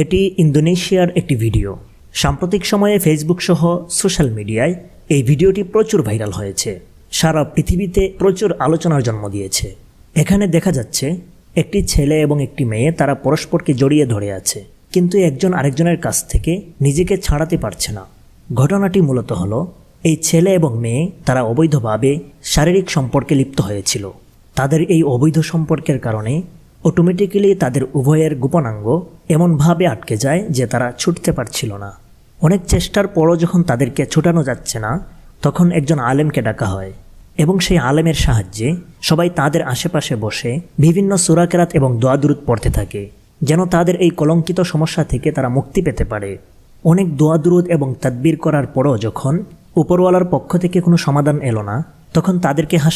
এটি ইন্দোনেশিয়ার একটি ভিডিও। সাম্প্রতিক সময়ে ফেসবুক সহ সোশ্যাল মিডিয়ায় এই ভিডিওটি প্রচুর ভাইরাল হয়েছে, সারা পৃথিবীতে প্রচুর আলোচনার জন্ম দিয়েছে। এখানে দেখা যাচ্ছে একটি ছেলে এবং একটি মেয়ে, তারা পরস্পরকে জড়িয়ে ধরে আছে, কিন্তু একজন আরেকজনের কাছ থেকে নিজেকে ছাড়াতে পারছে না। ঘটনাটি মূলত হলো, এই ছেলে এবং মেয়ে তারা অবৈধভাবে শারীরিক সম্পর্কে লিপ্ত হয়েছিল। তাদের এই অবৈধ সম্পর্কের কারণে অটোমেটিক্যালি তাদের উভয়ের গোপনাঙ্গ এমনভাবে আটকে যায় যে তারা ছুটতে পারছিল না। অনেক চেষ্টার পরও যখন তাদেরকে ছুটানো যাচ্ছে না, তখন একজন আলেমকে ডাকা হয় এবং সেই আলেমের সাহায্যে সবাই তাদের আশেপাশে বসে বিভিন্ন সূরা কেরাত এবং দোয়া দুরূদ পড়তে থাকে, যেন তাদের এই কলঙ্কিত সমস্যা থেকে তারা মুক্তি পেতে পারে। অনেক দোয়া দুরূদ এবং তাদবির করার পরও যখন উপরওয়ালার পক্ষ থেকে কোনো সমাধান এলো না, তখন তাদেরকে